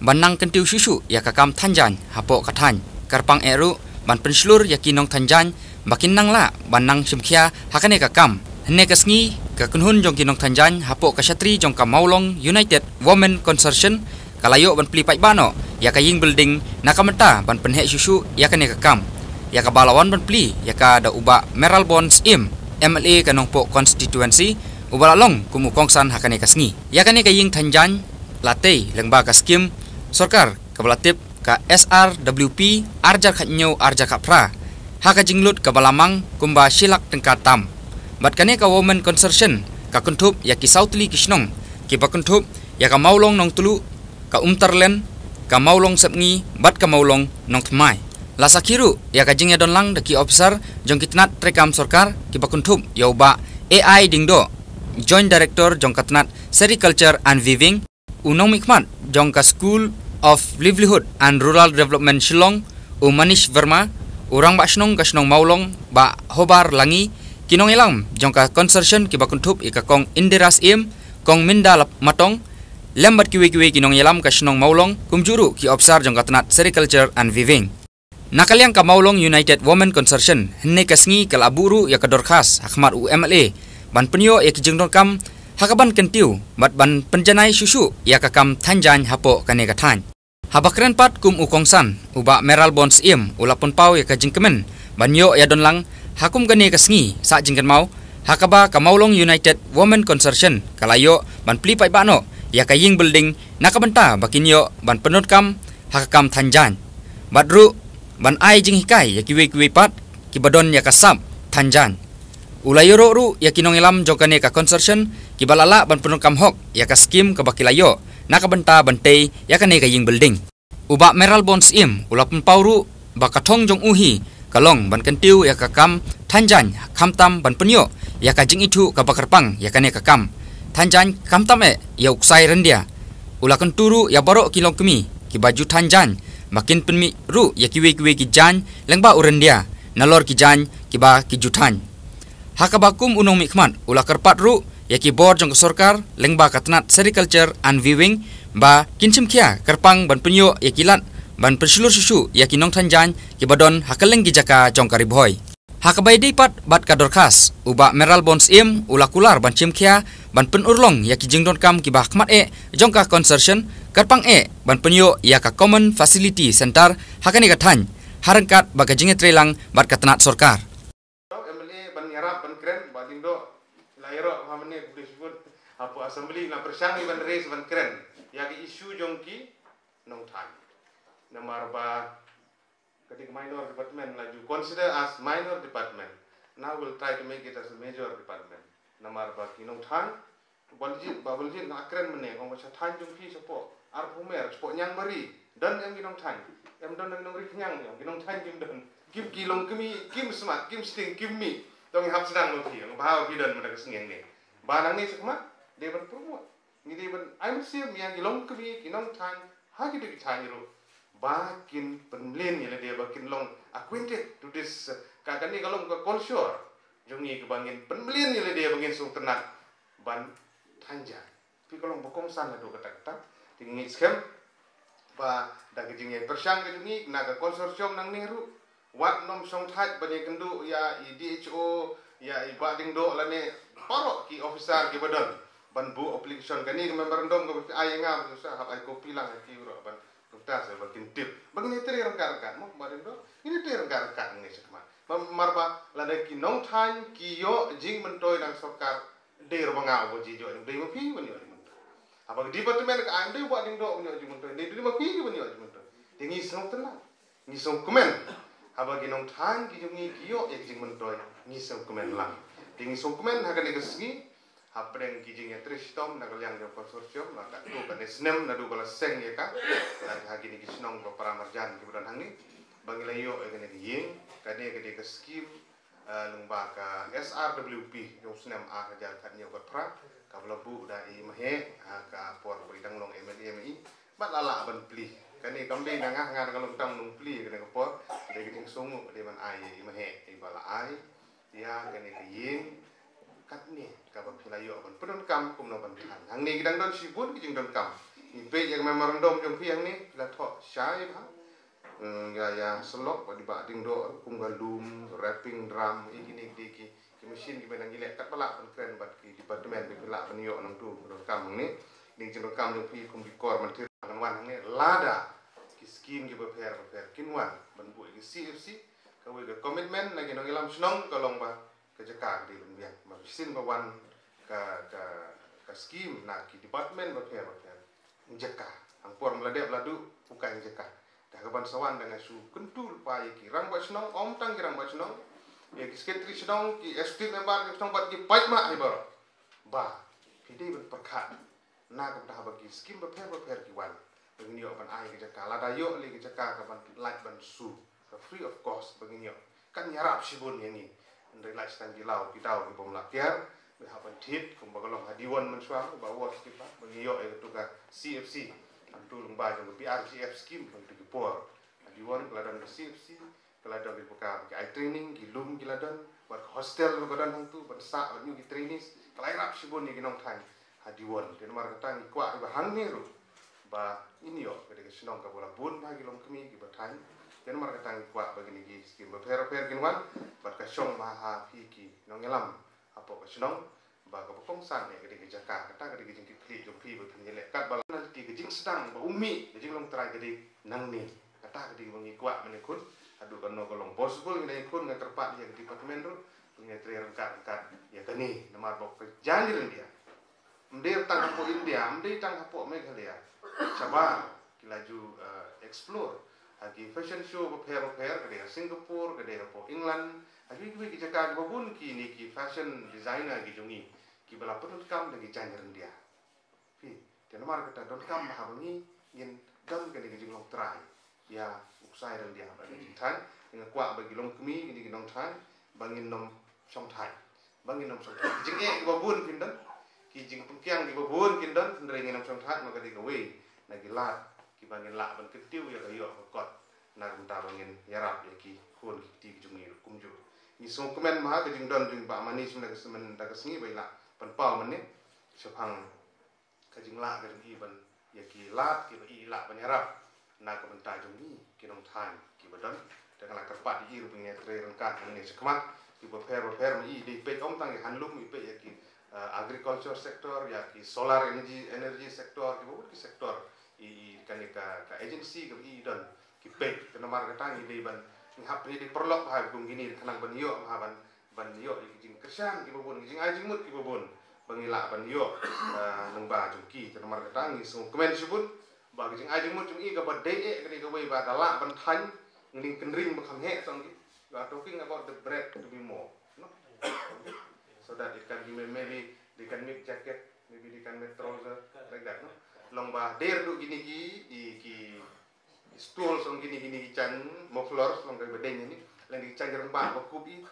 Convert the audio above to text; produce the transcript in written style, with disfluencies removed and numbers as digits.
banang kentiu susu ya kakam tanjan hapo katan karpang eru ban penslur ya kinong tanjan bakin nang la banang simkhia hakane kakam hene kasngi ka kunhun jong kinong tanjan hapo kasatri jong ka Mawlong United Contsortium kalayo ban pli pai bano ya ka ying building nakamenta ban penhe susu ya kane kakam ya ka balawan ban pli ya ka da uba Meral Bonds im MLA kanong po constituency ubalalong kumu kongsan hakane kasngi ya kane ka ying tanjan latei lengba ka skim Sorkar kabalatip ka SRWP arjar khatnyo arjar kapra haka jinglut kabalamang kumba silak tengkatam bat kane ka Women Consortium ka kuntup ya ki Southly Kishnong ki bakuntup ya ka Mawlong nong tulu ka Umterland ka Mawlong sepngi bat ka Mawlong nong tmai lasakiru ya ka jingya donlang daki officer jong kitnat rekam sorkar ki bakuntup ya uba AI dingdo Joint Director jong katnat Sericulture and Weaving unong mikmat jong ka School of Livelihood and Rural Development Shillong Manish Verma urang ba snong kasnong Mawlong ba hobar langi kinong ilang jongka consortium ki bakuntup ika kong Indiras im kong Minda matong lembat kiwi kinong ilam kasnong Mawlong kumjuru ki obsar jongka tanat Sericulture and Weaving nakaliang ka Mawlong United Women Consortium henne kasngi kalaburu ya kadorkhas hakmat UMLA ban penyo ya kijingdon kam hakaban kentiu bat ban penjanai susu ya kakam tanjan hapo kane kathan habakren pat kum ukongsan uba Meral Bonds im ulapon pau ya kajingkemen banyo ya donlang hakum kane kasngi sa jingken mau hakaba ka Mawlong United Women Consortium kalayo ban pli pai bano ya kaying building nakabenta bakinyo ban penut kam hakam tanjan badru ban ai jing hikai ya kiwi pat kibadon ya kasab tanjan ulayoro ru ya kinong ilam jongkane ka consortium kibalala ban penut kam hok ya ka skim ka bakilayo nakabenta bantay ya kane kaying building uba Meral Bonds im ulapun pauru bakathong jong uhi kalong ban kentiu ya kakam tanjan kamtam ban penyo ya kajing itu ka bakarpang ya kane kakam tanjan kamtam ya uksai rendia ulakan turu ya borok kilong kemi ki baju tanjan makin penmi ru ya kiwe ki jan lengba urendia nalor ki jan ki ba ki jutan hakabakum unong mikman ulakarpat ru ya ki board jong sorkar lengba katnat Sericulture and Weaving ba kinsim kia kerpang ban penyo ya kilat ban pensulur susu ya kinong tanjan ki badon hakaleng gijaka jong kari Bhoi hakabai dipat bat kadorkas uba Meral Bonds im ulakular ban chimkia ban penurlong ya ki jingdon kam ki bahkmat jong ka consortium kerpang ban penyo ya ka Common Facility Center hakani kathan harangkat baga jinge trelang bat katnat sorkar apa assembly na persang ban raise ban kren ya ki issue jongki nong tan nomor ba ketika minor department laju consider as minor department now we'll try to make it as a major department nomor ba ki nong tan babuljin na kren mene kong bacha tan jongki sopo ar pumer sopo nyang mari dan yang kinong tan yang don nong ri nyang yang kinong tan kim don kim kilong kemi kim smart kim sting kim mi tong hap sedang lo ki ba ki don mena kesengeng ni banang ni sekma dia berpromote ni dia I'm sure yang kilong kemi kinong tan ha kita ki ro bakin penlin ni dia bakin long acquainted to this kakan ni kalong ke culture jongi ke bangin penlin ni dia bangin sung tenat ban tanja pi kalong bokong san do kata tingi scam ba da ke jing yang persang ke jongi na ka consortium nang neru wat nom song thaj bani kendu ya DHO ya iba ding do la ne parok ki officer ki badon ban bu application kani memorandum ko ay nga sa hab ay copy lang ki ro ban kita sa bakin tip bagni tere rangka mo barin do ini tere rangka ni sakma marba la de ki nong than ki yo jing mentoy nang sarkar de ro nga bo ji jo de mo pi bani abang department ka ande buat ding do ni ji mentoy de mo pi bani ji mentoy dingi song tenang ni song komen abang ki nong than ki jungi ki yo ek jing mentoy ni song komen lang dingi song komen hakan ni kesgi hapreng kijing ya tristom na galyang ng consortium na tu kan snem na du bala seng ya ka na hagi ni kisnong ko para marjan ki budan hangni bangilayo e kan ying kane ke ke skim lungba ka SRWP yung snem a ka kan yo ka pra ka blabu da i mahe ka por bidang long MLMI balala ban pli kane kambe na nga kalong tang nung pli kan ka por de ke sungu de man ai i mahe i bala ai ya kane ke ying kat ni ka ba pilayo ban pedon kam kum no ban han hang ni gidang don sibun ki jing don kam Ipe yang memorandum jong piang ni la thok syai ba. Ya selok di ba ding do punggalum rapping drum ini ki mesin ki menang gilek kat pelak keren bat ki departemen ki pelak penio nang tu kam ni ding jeng kam jong pi kum di kor menteri kan wan ni lada ki skim ki beper kinwan ban bu ki CFC ka we ka commitment lagi nang ilam snong kolong ba ka jaka di lumbian ma sin ba wan ka skim na ki departemen beper jaka ang por mladep ladu bukan jaka dah kaban sawan dengan su kentul pa ki rang ba snong om tang ki rang ba snong ya ki sekretari snong ki ST member ki snong bat ki pai ma ai ba pidi berperkat na ka dah bagi skim beper ki wan begini ban ai ki jaka la dayo li ki jaka ka ban light ban su free of cost begini kan nyarap sibun ni ndai la stan ki lau ki tau ki pom la tiar be ha ban thit kum ba kolong hadiwan men suang ba was ki pa begini yo e tu ka CFC antu lumba jong PRCF scheme untuk dipor adiwan keladan CFC keladan di buka ki training ki lum ki ladan buat hostel keladan hang tu bersa new ki trainees kelairap sibun ni kinong thai adiwan den mar katang kwa ba hang ni ru ba ini yo kede senong ka bola bun ba ki lom kemi ki bathai den mar katang kwa ba gini ki scheme ba per kinwan ba ka song ma ha pi ki nong elam apo ka senong ba ka pong san ne kede jaka kata kede jing ki kli jong pi ba pinjele kat ba nanti ke jing sedang ba umi ke jing long try kede nang ni kata kede wangi kuat menikun adu kan no kolong possible ngene ikun ngan terpat dia ke departemen ru punya tri rengkat ya kani namar bok janji dia mder tang hapo India mder tang hapo Meghalaya coba kilaju explore agi fashion show beper kede Singapore kede hapo England agi ki jaka babun ki ni ki fashion designer ki jongi ki bala penut kam lagi janjer dia pi den mar kata don kam ha bangi ngin dam kene ki long try ya uksai dan dia ba ni tan dengan kwa bagi long kemi ni ki long tan bangin nom song thai bangin nom song thai jing e ki babun pindan ki jing pengkiang ki babun kindan ndre ngin nom song thai maka di we na ki lat ki bangin la ban ketiu ya kayo kot na ta bangin yarap ya ki kun ki ti jungi kumju ni so komen ma ke jing don jing ba mani sum na semen ta kesngi baila pan pau man ni sepang ka jing la ka jing ban ya ki lat ki ba i la ban yarap na ka ban ta jungi ki nong than ki badon dengan la kerpat di ir punya tre rengkat ni sekmat ki ba per mi di pe om tang hanlum i pe ya ki agriculture sector ya ki solar energy sector ki ba ki sector i kan ka agency ka i don ki pe ka nomar ka tang i di ban ngap ni di perlok ha gum gini kanang ban yo ha ban yo ki jing kersan ki babun jing ajing mut ki babun bangila ban yo nang ba jungki ka nomar ka tang i so komen sibut ba jing ajing mut jung i ka ba de e ka ka we ba dala ban than ngling kenring ba kham he song ki you are talking about the bread to be more no so that it can be maybe they can make jacket maybe they can make trouser like that no long ba der du gini ki stool song gini chan moflor long ka bedeng ni lang di chan rang ba ko kubi